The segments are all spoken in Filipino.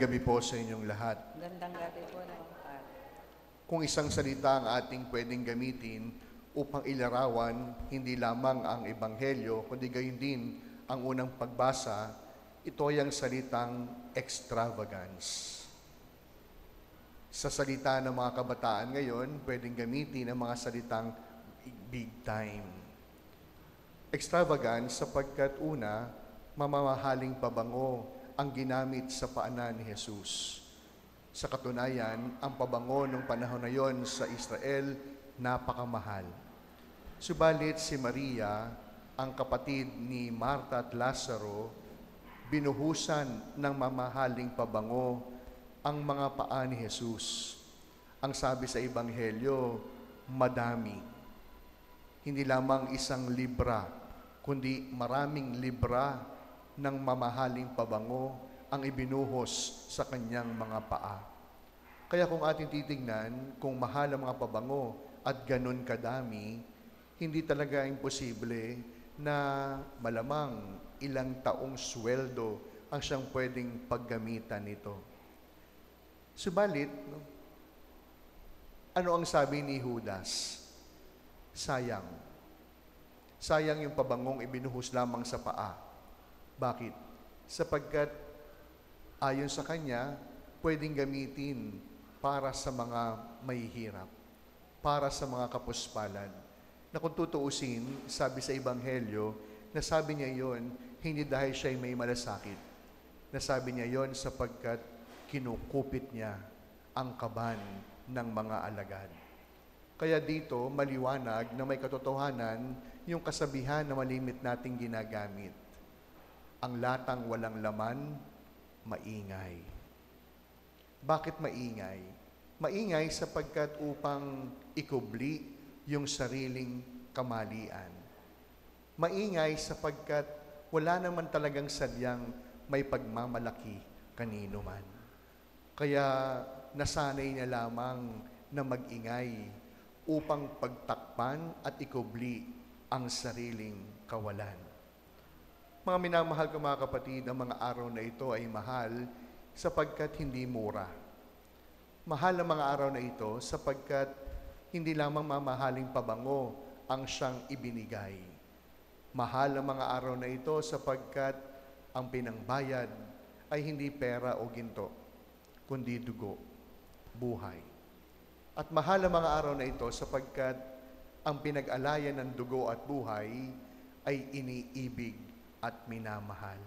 gabi po sa inyong lahat. Gandang gabi po ng lahat. Kung isang salita ang ating pwedeng gamitin upang ilarawan hindi lamang ang Ebanghelyo, kundi gayon din ang unang pagbasa, ito ay ang salitang extravagance. Sa salita ng mga kabataan ngayon, pwedeng gamitin ang mga salitang big time. Extravagance sapagkat una, mamamahaling pabango ang ginamit sa paanan ni Jesus. Sa katunayan, ang pabango ng panahon na yon sa Israel, napakamahal. Subalit si Maria, ang kapatid ni Marta at Lazaro, binuhusan ng mamahaling pabango ang mga paa ni Jesus. Ang sabi sa Ebanghelyo, madami. Hindi lamang isang libra, kundi maraming libra ng mamahaling pabango ang ibinuhos sa kanyang mga paa. Kaya kung ating titingnan, kung mahal ang mga pabango at ganun kadami, hindi talaga imposible na malamang ilang taong sweldo ang siyang pwedeng paggamitan nito. Subalit, ano ang sabi ni Judas? Sayang. Sayang yung pabangong ibinuhos lamang sa paa. Bakit? Sapagkat ayon sa kanya, pwedeng gamitin para sa mga mahihirap, para sa mga kapuspalad. Na kung tutuusin, sabi sa Ebanghelyo, nasabi niya yon hindi dahil siya'y may malasakit. Nasabi niya yon sapagkat kinukupit niya ang kaban ng mga alagad. Kaya dito, maliwanag na may katotohanan yung kasabihan na malimit nating ginagamit. Ang latang walang laman, maingay. Bakit maingay? Maingay sapagkat upang ikubli yung sariling kamalian. Maingay sapagkat wala naman talagang sadyang may pagmamalaki kanino man. Kaya nasanay niya lamang na mag-ingay upang pagtakpan at ikubli ang sariling kawalan. Mga minamahal ko mga kapatid, ang mga araw na ito ay mahal sapagkat hindi mura. Mahal ang mga araw na ito sapagkat hindi lamang mamahaling pabango ang siyang ibinigay. Mahal ang mga araw na ito sapagkat ang pinangbayad ay hindi pera o ginto, kundi dugo, buhay. At mahal ang mga araw na ito sapagkat ang pinag-alayan ng dugo at buhay ay iniibig at minamahal.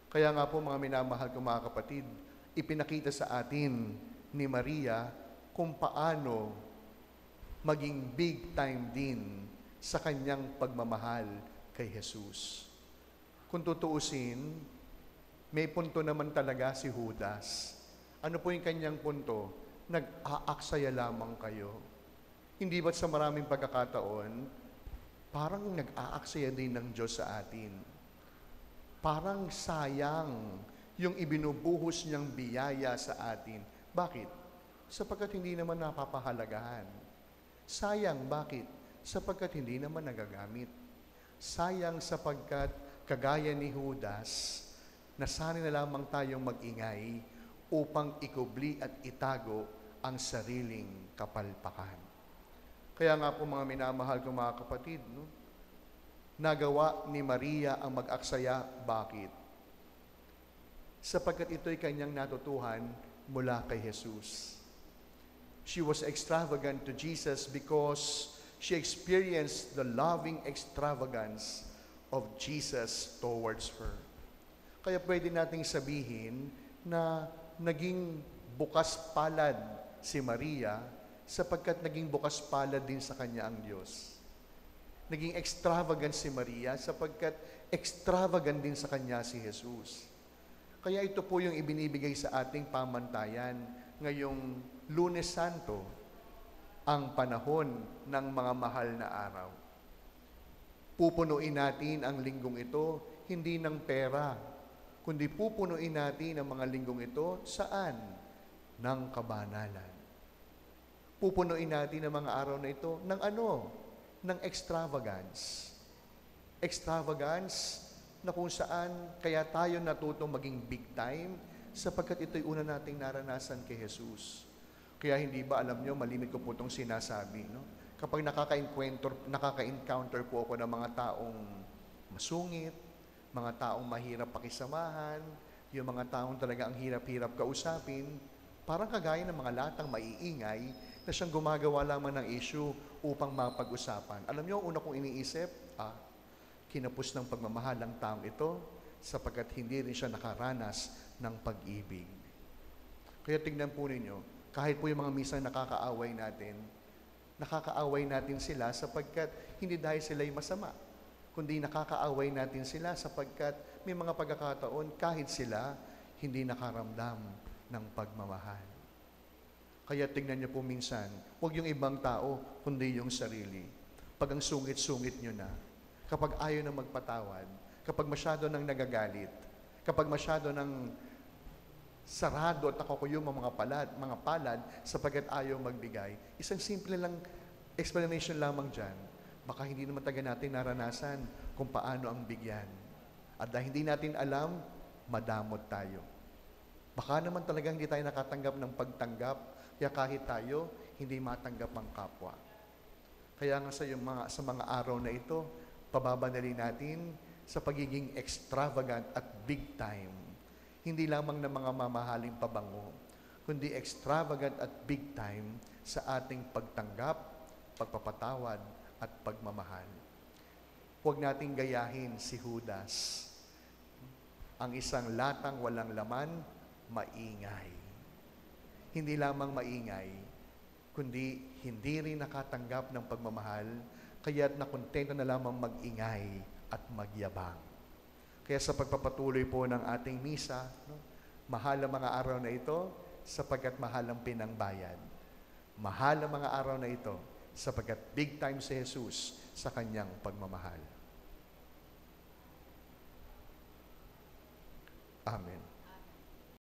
Kaya nga po mga minamahal ko mga kapatid, ipinakita sa atin ni Maria kung paano maging big time din sa kanyang pagmamahal kay Jesus. Kung tutuusin, may punto naman talaga si Judas. Ano po yung kanyang punto? Nag-aaksaya lamang kayo. Hindi ba't sa maraming pagkakataon, parang nag-aaksaya din ng Diyos sa atin. Parang sayang yung ibinubuhos niyang biyaya sa atin. Bakit? Sapagkat hindi naman napapahalagahan. Sayang, bakit? Sapagkat hindi naman nagagamit. Sayang sapagkat kagaya ni Judas, nasanay na lamang tayong mag-ingay upang ikubli at itago ang sariling kapalpakan. Kaya nga po mga minamahal ko mga kapatid, nagawa ni Maria ang mag-aksaya. Bakit? Sapagkat ito'y kanyang natutuhan mula kay Jesus. She was extravagant to Jesus because she experienced the loving extravagance of Jesus towards her. Kaya pwede nating sabihin na naging bukas palad si Maria sapagkat naging bukas palad din sa kanya ang Diyos. Naging extravagant si Maria sapagkat extravagant din sa kanya si Jesus. Kaya ito po yung ibinibigay sa ating pamantayan ngayong Lunes Santo, ang panahon ng mga mahal na araw. Pupunuin natin ang linggong ito hindi ng pera, kundi pupunuin natin ang mga linggong ito saan? Ng kabanalan. Pupunuin natin ang mga araw na ito ng ano? Ng extravagance. Extravagance na kung saan kaya tayo natutong maging big time sapagkat ito'y una nating naranasan kay Jesus. Kaya hindi ba, alam nyo, malimit ko po itong sinasabi, no? Kapag nakaka-encounter po ako ng mga taong masungit, mga taong mahirap pakisamahan, yung mga taong talaga ang hirap-hirap kausapin, parang kagaya ng mga latang maiingay na siyang gumagawa lamang ng issue upang mapag-usapan. Alam nyo, una kong iniisip, kinapos ng pagmamahal ng taong ito sapagkat hindi rin siya nakaranas ng pag-ibig. Kaya tignan po ninyo, kahit po yung mga minsan nakakaaway natin sila sapagkat hindi dahil sila'y masama, kundi nakakaaway natin sila sapagkat may mga pagkakataon kahit sila hindi nakaramdam ng pagmamahal. Kaya tignan niyo po minsan, huwag yung ibang tao, kundi yung sarili. Pag ang sungit-sungit nyo na, kapag ayaw na magpatawad, kapag masyado nang nagagalit, kapag masyado nang sarado at nakakuyom ang mga palad sapagkat ayaw magbigay, isang simple lang explanation lamang dyan, baka hindi naman taga natin naranasan kung paano ang bigyan. At dahil hindi natin alam, madamot tayo. Baka naman talaga hindi tayo nakatanggap ng pagtanggap, kaya kahit tayo, hindi matanggap ang kapwa. Kaya nga sa mga araw na ito, pababanalin natin sa pagiging extravagant at big time. Hindi lamang ng mga mamahaling pabango, kundi extravagant at big time sa ating pagtanggap, pagpapatawad, at pagmamahal. Huwag nating gayahin si Judas. Ang isang latang walang laman, maingay. Hindi lamang maingay, kundi hindi rin nakatanggap ng pagmamahal, kaya't nakontento na lamang mag-ingay at magyabang. Kaya sa pagpapatuloy po ng ating misa, mahal ang mga araw na ito sapagkat mahal ang pinangbayad. Mahal ang mga araw na ito sapagkat big time si Jesus sa kanyang pagmamahal. Amen.